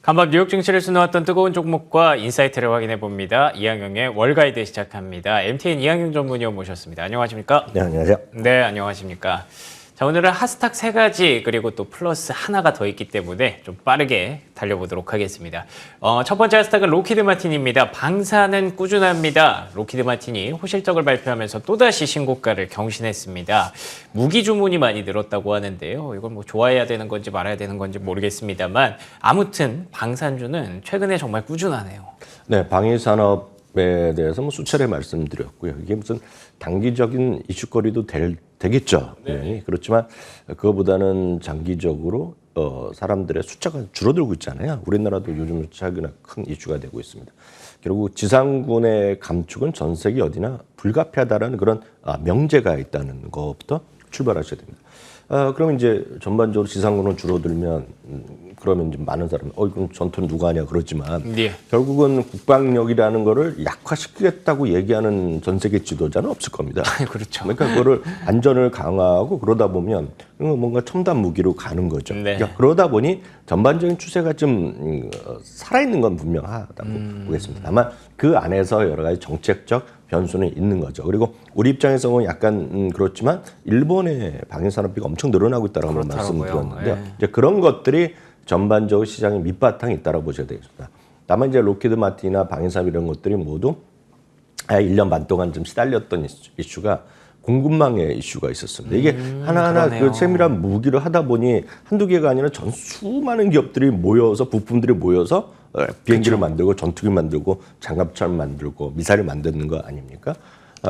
간밤 뉴욕 증시를 수놓았던 뜨거운 종목과 인사이트를 확인해 봅니다. 이항영의 월가이드 시작합니다. MTN 이항영 전문위원 모셨습니다. 안녕하십니까? 네, 안녕하세요. 네, 안녕하십니까? 자, 오늘은 핫스탁 3가지 그리고 또 플러스 하나가 더 있기 때문에 좀 빠르게 달려보도록 하겠습니다. 첫 번째 핫스탁은 로키드 마틴입니다. 방사는 꾸준합니다. 로키드 마틴이 호실적을 발표하면서 또다시 신고가를 경신했습니다. 무기 주문이 많이 늘었다고 하는데요. 이걸 뭐 좋아해야 되는 건지 말아야 되는 건지 모르겠습니다만 아무튼 방산주는 최근에 정말 꾸준하네요. 네, 방위산업에 대해서 뭐 수차례 말씀드렸고요. 이게 무슨 단기적인 이슈거리도 되겠죠. 네. 그렇지만 그거보다는 장기적으로 사람들의 숫자가 줄어들고 있잖아요. 우리나라도 요즘 최근에 큰 이슈가 되고 있습니다. 결국 지상군의 감축은 전 세계 어디나 불가피하다라는 그런 명제가 있다는 것부터 출발하셔야 됩니다. 그러면 이제 전반적으로 지상군은 줄어들면 그러면 이제 많은 사람이 그럼 전투는 누가 하냐 그러지만 예. 결국은 국방력이라는 거를 약화시키겠다고 얘기하는 전 세계 지도자는 없을 겁니다. 그렇죠. 그러니까 그거를 안전을 강화하고 그러다 보면 뭔가 첨단 무기로 가는 거죠. 네. 그러니까 그러다 보니 전반적인 추세가 좀 살아있는 건 분명하다고 보겠습니다. 다만 그 안에서 여러 가지 정책적 변수는 있는 거죠. 그리고 우리 입장에서는 약간 그렇지만 일본의 방위산업비가 엄청 늘어나고 있다고 말씀드렸는데요. 네. 이제 그런 것들이 전반적으로 시장에 밑바탕이 있다고 보셔야 되겠습니다. 다만 이제 로키드 마틴이나 방위산업 이런 것들이 모두 1년 반 동안 좀 시달렸던 이슈가 공급망의 이슈가 있었습니다. 이게 하나하나 그러네요. 그 세밀한 무기를 하다 보니 한두 개가 아니라 전 수많은 기업들이 모여서 부품들이 모여서 비행기를 만들고 전투기 만들고 장갑차를 만들고 미사일을 만드는 거 아닙니까?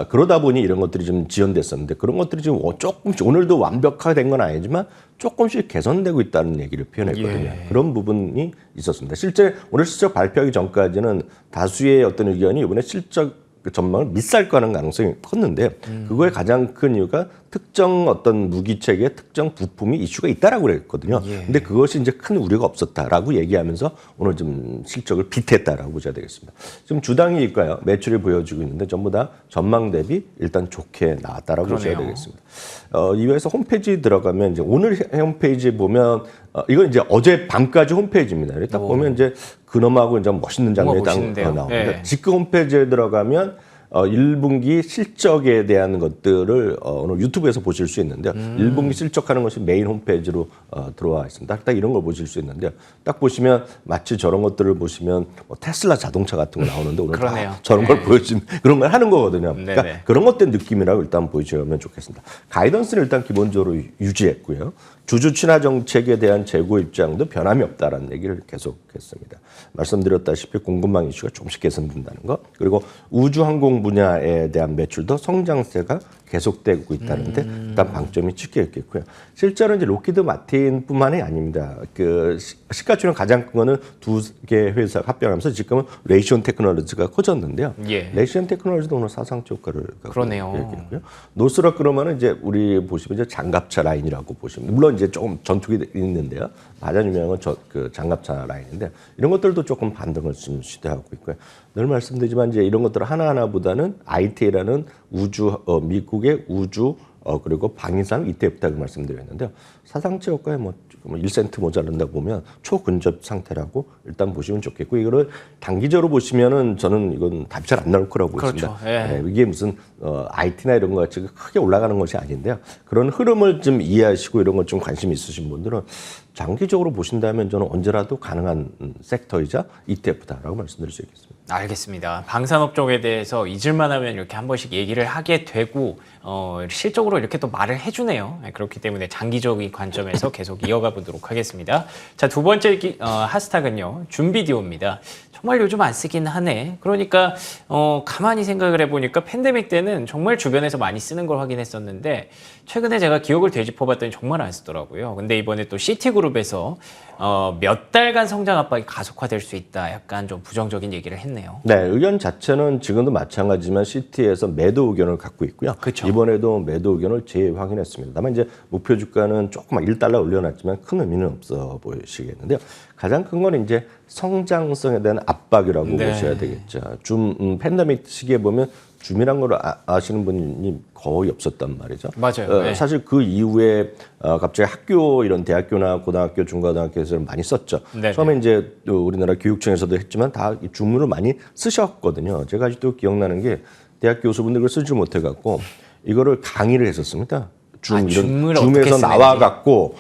그러다 보니 이런 것들이 좀 지연됐었는데 그런 것들이 지금 조금씩 오늘도 완벽화된 건 아니지만 조금씩 개선되고 있다는 얘기를 표현했거든요. 예. 그런 부분이 있었습니다. 실제 오늘 실적 발표하기 전까지는 다수의 어떤 의견이 이번에 실적 전망을 밑살 거는 가능성이 컸는데 그거의 가장 큰 이유가 특정 어떤 무기체계 특정 부품이 이슈가 있다라고 그랬거든요. 예. 근데 그것이 이제 큰 우려가 없었다라고 얘기하면서 오늘 좀 실적을 비트했다라고 보셔야 되겠습니다. 지금 주당이니까요. 매출이 보여주고 있는데 전부 다 전망 대비 일단 좋게 나왔다라고 보셔야 되겠습니다. 이외에서 홈페이지 들어가면 이제 오늘 홈페이지에 보면 이건 이제 어제 밤까지 홈페이지입니다. 딱 보면 이제 근엄하고 이제 멋있는 장면이 딱 나옵니다. 네. 지금 홈페이지에 들어가면 1분기 실적에 대한 것들을 오늘 유튜브에서 보실 수 있는데요. 1분기 실적하는 것이 메인 홈페이지로 들어와 있습니다. 딱 이런 걸 보실 수 있는데요. 딱 보시면 마치 저런 것들을 보시면 뭐 테슬라 자동차 같은 거 나오는데 오늘 다 저런 걸 보여준 그런 걸 하는 거거든요. 그러니까 그런 것들 느낌이라고 일단 보여주면 좋겠습니다. 가이던스는 일단 기본적으로 유지했고요. 주주 친화 정책에 대한 재고 입장도 변함이 없다라는 얘기를 계속했습니다. 말씀드렸다시피 공급망 이슈가 조금씩 개선된다는 것, 그리고 우주항공 분야에 대한 매출도 성장세가 계속되고 있다는데 일단 방점이 찍혀 있겠고요. 실제로 이제 로키드 마틴뿐만이 아닙니다. 그 시가총액 가장 큰 거는 두 개 회사가 합병하면서 지금은 레이시온 테크놀로지가 커졌는데요. 예. 레이시온 테크놀로지도 오늘 사상치 효과를 그러네요. 얘기했고요. 노스럽 그러면은 이제 우리 보시면 이제 장갑차 라인이라고 보시면 물론 이제 조금 전투기 있는데요. 가장 유명한 그 장갑차 라인인데 이런 것들도 조금 반등을 좀 시도하고 있고요. 늘 말씀드리지만 이제 이런 것들 하나하나보다는 IT라는 미국의 우주 그리고 방위산 ETF라고 말씀드렸는데요. 사상치 효과에 뭐 1센트 모자란다 보면 초근접 상태라고 일단 보시면 좋겠고 이거를 단기적으로 보시면은 저는 이건 답이 잘 안 나올 거라고 보겠습니다. 예. 이게 무슨 IT나 이런 거 같이 크게 올라가는 것이 아닌데요. 그런 흐름을 좀 이해하시고 이런 것 좀 관심 있으신 분들은 장기적으로 보신다면 저는 언제라도 가능한 섹터이자 ETF다라고 말씀드릴 수 있겠습니다. 알겠습니다. 방산업 쪽에 대해서 잊을만 하면 이렇게 한 번씩 얘기를 하게 되고 실적으로 이렇게 또 말을 해주네요. 그렇기 때문에 장기적인 관점에서 계속 이어가 보도록 하겠습니다. 자, 두 번째 핫스탁은요. 줌비디오입니다. 정말 요즘 안 쓰긴 하네. 그러니까 가만히 생각을 해보니까 팬데믹 때는 정말 주변에서 많이 쓰는 걸 확인했었는데 최근에 제가 기억을 되짚어봤더니 정말 안 쓰더라고요. 근데 이번에 또 시티그룹에서 몇 달간 성장 압박이 가속화될 수 있다. 약간 좀 부정적인 얘기를 했네요. 네, 의견 자체는 지금도 마찬가지지만 시티에서 매도 의견을 갖고 있고요. 그쵸. 이번에도 매도 의견을 재확인했습니다. 다만 이제 목표 주가는 조금 $1 올려놨지만 큰 의미는 없어 보이시겠는데요. 가장 큰 건 이제 성장성에 대한 압박이라고 네. 보셔야 되겠죠. 줌 팬데믹 시기에 보면 줌이란 걸 아시는 분이 거의 없었단 말이죠. 맞아요. 네. 사실 그 이후에 갑자기 학교 이런 대학교나 고등학교, 중고등학교에서는 많이 썼죠. 네네. 처음에 이제 또 우리나라 교육청에서도 했지만 다 줌을 많이 쓰셨거든요. 제가 아직도 기억나는 게 대학 교수분들 그걸 쓰지 못해갖고 이거를 강의를 했었습니다. 줌 줌을 이런 어떻게 줌에서 쓰는지. 나와갖고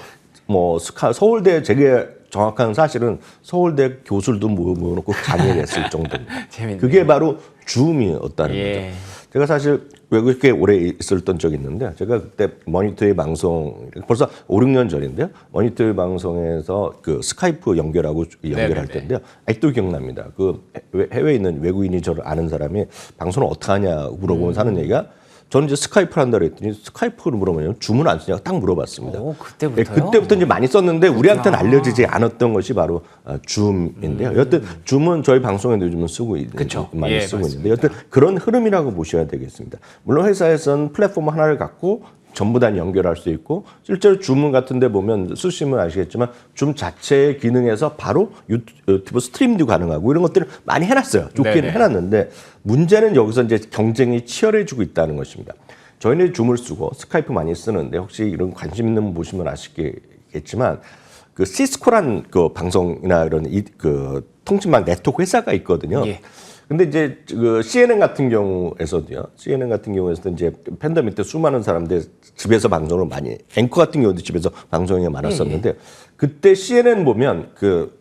뭐 서울대 되게 정확한 사실은 서울대 교수들도 모여놓고 강의를 했을 정도입니다. 재밌네요. 그게 바로 줌이었다는 예. 거죠. 제가 사실 외국에 오래 있었던 적이 있는데 제가 그때 머니터리 방송 벌써 5, 6년 전인데요. 머니터리 방송에서 그 스카이프 연결할 네네네. 때인데요. 아직도 기억납니다. 그 해외에 있는 외국인이 저를 아는 사람이 방송을 어떻게 하냐 물어보면서 하는 얘기가 저는 이제 스카이프를 한다고 했더니 스카이프를 물어보면 줌은 안 쓰냐고 딱 물어봤습니다. 오, 그때부터요? 그때부터 이제 많이 썼는데 우리한테는 알려지지 않았던 것이 바로 줌인데요. 여튼 줌은 저희 방송에도 요즘은 쓰고 그쵸. 많이 예, 쓰고 맞습니다. 있는데 여튼 그런 흐름이라고 보셔야 되겠습니다. 물론 회사에서는 플랫폼 하나를 갖고 전부 다 연결할 수 있고 실제로 줌 같은 데 보면 쓰시면 아시겠지만 줌 자체의 기능에서 바로 유튜브 스트림도 가능하고 이런 것들을 많이 해놨어요. 좋게는 네네. 해놨는데 문제는 여기서 이제 경쟁이 치열해지고 있다는 것입니다. 저희는 줌을 쓰고 스카이프 많이 쓰는데 혹시 이런 관심 있는 분 보시면 아시겠지만 그 시스코란 그 방송이나 이런 그 통신망 네트워크 회사가 있거든요. 예. 근데 이제 그 CNN 같은 경우에서도요. CNN 같은 경우에서도 이제 팬데믹 때 수많은 사람들 집에서 방송을 많이 앵커 같은 경우도 집에서 방송이 많았었는데 그때 CNN 보면 그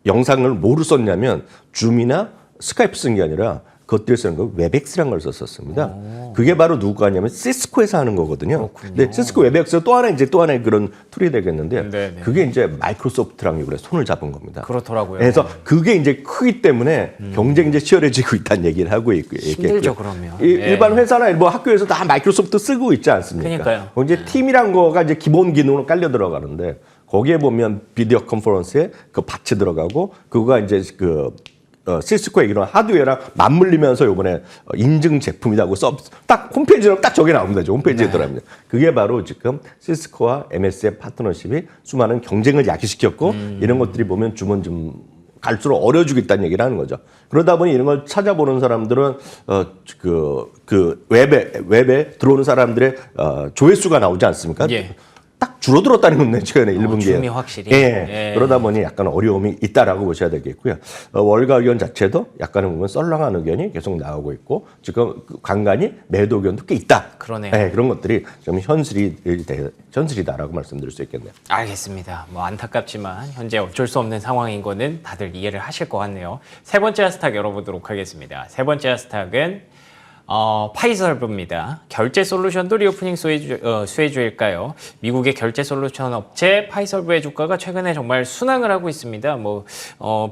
영상을 뭐로 썼냐면 줌이나 스카이프 쓴 게 아니라 그것들을 쓰는 거 웹엑스라는 걸 썼었습니다. 그게 바로 누가 하냐면 시스코에서 하는 거거든요. 근데 시스코 웹엑스 또 하나의 그런 툴이 되겠는데 네네. 그게 이제 마이크로소프트랑 이번에 손을 잡은 겁니다. 그렇더라고요. 그래서 그게 이제 크기 때문에 경쟁이 이제 치열해지고 있다는 얘기를 하고 힘들죠, 그러면. 일반 회사나 뭐 학교에서 다 마이크로소프트 쓰고 있지 않습니까? 그러니까요. 이제 팀이란 거가 이제 기본 기능으로 깔려 들어가는데 거기에 보면 비디오 컨퍼런스에 그 받치 들어가고 그거가 이제 시스코의 이런 하드웨어랑 맞물리면서 이번에 인증 제품이라고 딱 홈페이지로 딱 저게 나옵니다. 홈페이지에 들어갑니다. 그게 바로 지금 시스코와 MS의 파트너십이 수많은 경쟁을 야기시켰고 이런 것들이 보면 줌은 좀 갈수록 어려지고 있다는 얘기를 하는 거죠. 그러다 보니 이런 걸 찾아보는 사람들은 그 웹에 들어오는 사람들의 조회수가 나오지 않습니까? 예. 딱 줄어들었다는 건데 최근에 1분기에. 줌이 확실히. 예. 예. 그러다 보니 약간 어려움이 있다라고 보셔야 되겠고요. 월가 의견 자체도 약간은 보면 썰렁한 의견이 계속 나오고 있고 지금 간간히 매도 의견도 꽤 있다. 그러네요. 예, 그런 것들이 좀 현실이다라고 말씀드릴 수 있겠네요. 알겠습니다. 뭐 안타깝지만 현재 어쩔 수 없는 상황인 거는 다들 이해를 하실 것 같네요. 세 번째 하스탁 열어보도록 하겠습니다. 세 번째 하스탁은 파이설브입니다. 결제 솔루션도 리오프닝 수혜주일까요? 미국의 결제 솔루션 업체 파이설브의 주가가 최근에 정말 순항을 하고 있습니다.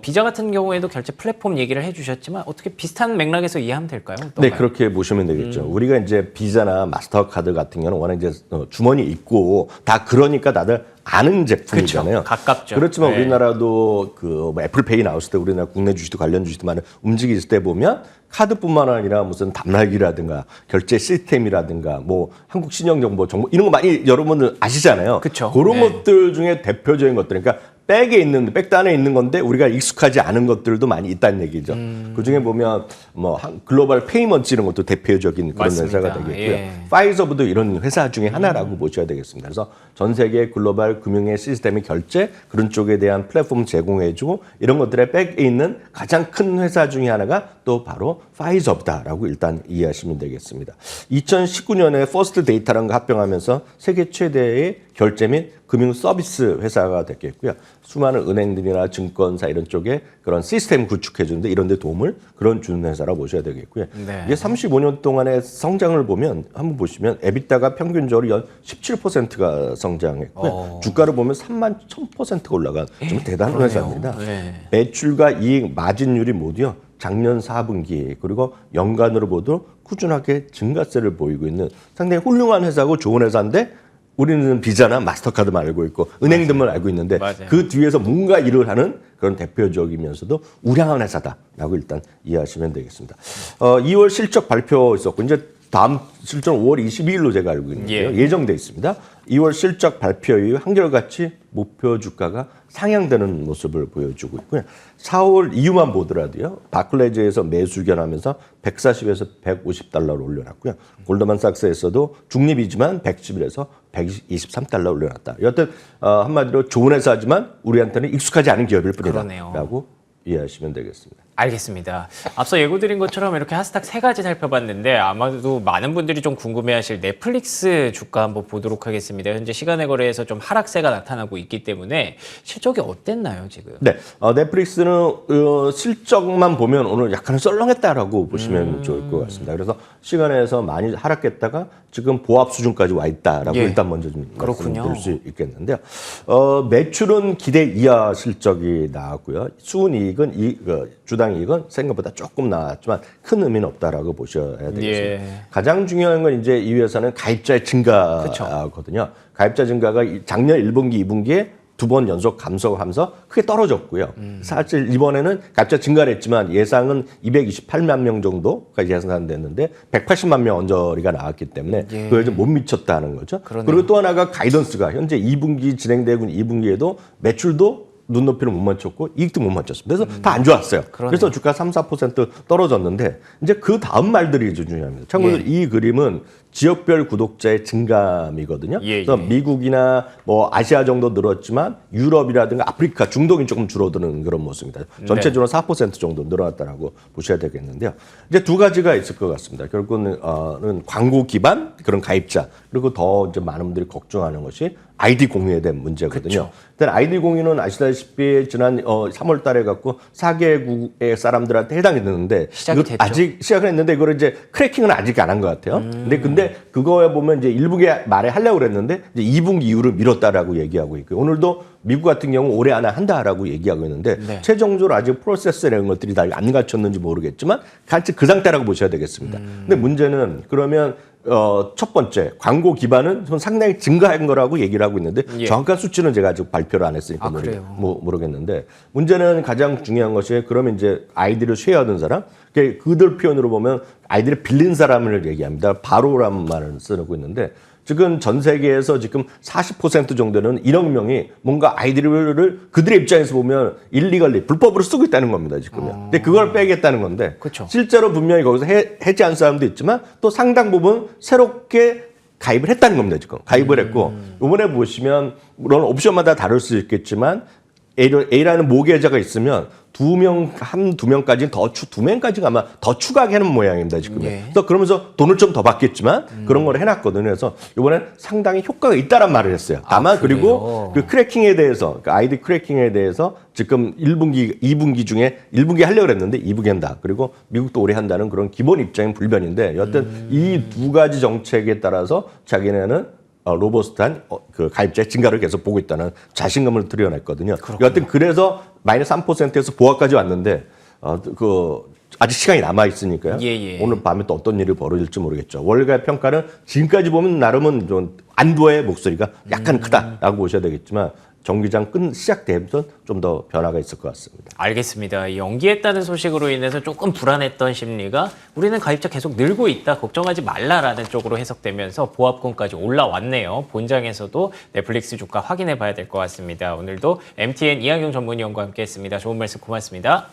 비자 같은 경우에도 결제 플랫폼 얘기를 해주셨지만 어떻게 비슷한 맥락에서 이해하면 될까요? 어떤가요? 네, 그렇게 보시면 되겠죠. 우리가 이제 비자나 마스터카드 같은 경우는 워낙 이제 주머니 있고 다 그러니까 다들 아는 제품이잖아요. 그쵸, 가깝죠. 그렇지만 네. 우리나라도 뭐 애플페이 나왔을 때 우리나라 국내 주식도 관련 주식도 많은 움직일 때 보면 카드뿐만 아니라 무슨 단말기라든가 결제 시스템이라든가 뭐 한국신용정보 정보 이런 거 많이 여러분들 아시잖아요. 그쵸. 그런 네. 것들 중에 대표적인 것들 그러니까 백도 안에 있는 건데 우리가 익숙하지 않은 것들도 많이 있다는 얘기죠. 그 중에 보면 뭐 글로벌 페이먼트 이런 것도 대표적인 그런 맞습니다. 회사가 되겠고요. 예. 파이저브도 이런 회사 중에 하나라고 보셔야 되겠습니다. 그래서 전 세계 글로벌 금융의 시스템의 결제 그런 쪽에 대한 플랫폼 제공해주고 이런 것들의 백에 있는 가장 큰 회사 중에 하나가 또 바로 파이저브다라고 일단 이해하시면 되겠습니다. 2019년에 퍼스트 데이터라는 거 합병하면서 세계 최대의 결제 및 금융 서비스 회사가 됐겠고요. 수많은 은행들이나 증권사 이런 쪽에 그런 시스템 구축해 주는데 이런 데 도움을 그런 주는 회사라고 보셔야 되겠고요. 네. 이게 35년 동안의 성장을 보면 한번 보시면 에비타가 평균적으로 연 17%가 성장했고요. 주가를 보면 31,000%가 올라간 좀 대단한 그러네요. 회사입니다. 네. 매출과 이익 마진율이 모두요. 작년 4분기 그리고 연간으로 보도 꾸준하게 증가세를 보이고 있는 상당히 훌륭한 회사고 좋은 회사인데 우리는 비자나 마스터카드만 알고 있고 은행들만 알고 있는데 맞아요. 그 뒤에서 뭔가 일을 하는 그런 대표적이면서도 우량한 회사다라고 일단 이해하시면 되겠습니다. 2월 실적 발표 있었고 이제 다음 실적 5월 22일로 제가 알고 있는데요. 예. 예정돼 있습니다. 2월 실적 발표 이후 한결같이 목표 주가가 상향되는 모습을 보여주고 있고요. 4월 이후만 보더라도요. 바클레즈에서 매수 견하면서 140에서 150달러를 올려놨고요. 골드만삭스에서도 중립이지만 111에서 123달러 올려놨다. 여하튼 한마디로 좋은 회사지만 우리한테는 익숙하지 않은 기업일 그러네요. 뿐이다라고 이해하시면 되겠습니다. 알겠습니다. 앞서 예고드린 것처럼 이렇게 하스닥 세 가지 살펴봤는데 아마도 많은 분들이 좀 궁금해하실 넷플릭스 주가 한번 보도록 하겠습니다. 현재 시간의 거래에서 좀 하락세가 나타나고 있기 때문에 실적이 어땠나요 지금? 네, 넷플릭스는 실적만 보면 오늘 약간 썰렁했다라고 보시면 좋을 것 같습니다. 그래서 시간에서 많이 하락했다가 지금 보합 수준까지 와 있다라고 예. 일단 먼저 좀 그렇군요. 말씀드릴 수 있겠는데요. 매출은 기대 이하 실적이 나왔고요. 수은이익은 주당 이익은 생각보다 조금 나왔지만 큰 의미는 없다라고 보셔야 되겠습니다. 예. 가장 중요한 건 이제 이 회사는 가입자의 증가거든요. 가입자 증가가 작년 1분기, 2분기에 2번 연속 감소하면서 크게 떨어졌고요. 사실 이번에는 가입자 증가를 했지만 예상은 228만 명 정도가 예상됐는데 180만 명 언저리가 나왔기 때문에 예. 그걸 좀 못 미쳤다는 거죠. 그러네요. 그리고 또 하나가 가이던스가 현재 2분기 진행되고 있는 2분기에도 매출도 눈높이를 못 맞췄고 이익도 못 맞췄습니다. 그래서 다 안 좋았어요. 그러네요. 그래서 주가 3, 4% 떨어졌는데 이제 그 다음 말들이 중요합니다. 참고로 예. 이 그림은 지역별 구독자의 증감이거든요. 예, 그래서 예. 미국이나 뭐 아시아 정도 늘었지만 유럽이라든가 아프리카, 중동이 조금 줄어드는 그런 모습입니다. 전체적으로 4% 정도 늘어났다라고 보셔야 되겠는데요. 이제 두 가지가 있을 것 같습니다. 결국은 광고 기반 그런 가입자 그리고 더 이제 많은 분들이 걱정하는 것이 아이디 공유에 대한 문제거든요. 그쵸. 일단 아이디 공유는 아시다시피 지난 3월 달에 갖고 4개국의 사람들한테 해당이 되는데 시작이 이거 됐죠. 아직 시작을 했는데 이거를 이제 크래킹은 아직 안 한 것 같아요. 근데 그거에 보면 이제 1분기 말에 하려고 그랬는데 이제 2분기 이후로 미뤘다라고 얘기하고 있고요. 오늘도 미국 같은 경우 올해 안에 한다라고 얘기하고 있는데 네. 최종적으로 아직 프로세스 이런 것들이 다 안 갖췄는지 모르겠지만 같이 그 상태라고 보셔야 되겠습니다. 근데 문제는 그러면 첫 번째 광고 기반은 좀 상당히 증가한 거라고 얘기를 하고 있는데 예. 정확한 수치는 제가 아직 발표를 안 했으니까 그래요? 모르겠는데 문제는 가장 중요한 것이 그러면 이제 아이디를 쉐어하던 사람 그들 표현으로 보면 아이디를 빌린 사람을 얘기합니다. 바로라는 말을 쓰고 있는데 지금 전 세계에서 지금 40% 정도는 1억 명이 뭔가 아이디를 그들의 입장에서 보면 일리걸리 불법으로 쓰고 있다는 겁니다 지금요. 근데 그걸 빼겠다는 건데 그쵸. 실제로 분명히 거기서 해지한 사람도 있지만 또 상당 부분 새롭게 가입을 했다는 겁니다 지금. 가입을 했고 이번에 보시면 물론 옵션마다 다를 수 있겠지만 A라는 모계자가 있으면 두 명까지는 두 명까지가 아마 더 추가하는 모양입니다 지금. 예. 그래서 그러면서 돈을 좀 더 받겠지만 그런 걸 해놨거든요. 그래서 이번엔 상당히 효과가 있다란 말을 했어요. 다만 그리고 그 크래킹에 대해서 그 아이디 크래킹에 대해서 지금 1분기, 2분기 중에 1분기 하려고 했는데 2분기 한다. 그리고 미국도 올해 한다는 그런 기본 입장인 불변인데 여하튼 이 두 가지 정책에 따라서 자기네는 로버스트한 그 가입자의 증가를 계속 보고 있다는 자신감을 드러냈거든요. 여하튼 그래서 마이너스 3%에서 보합까지 왔는데 아직 시간이 남아 있으니까요. 예. 오늘 밤에 또 어떤 일이 벌어질지 모르겠죠. 월가 평가는 지금까지 보면 나름은 좀 안도의 목소리가 약간 크다라고 보셔야 되겠지만 정기장 시작되면서 좀 더 변화가 있을 것 같습니다. 알겠습니다. 이 연기했다는 소식으로 인해서 조금 불안했던 심리가 우리는 가입자 계속 늘고 있다, 걱정하지 말라라는 쪽으로 해석되면서 보합권까지 올라왔네요. 본장에서도 넷플릭스 주가 확인해 봐야 될 것 같습니다. 오늘도 MTN 이항용 전문위원과 함께했습니다. 좋은 말씀 고맙습니다.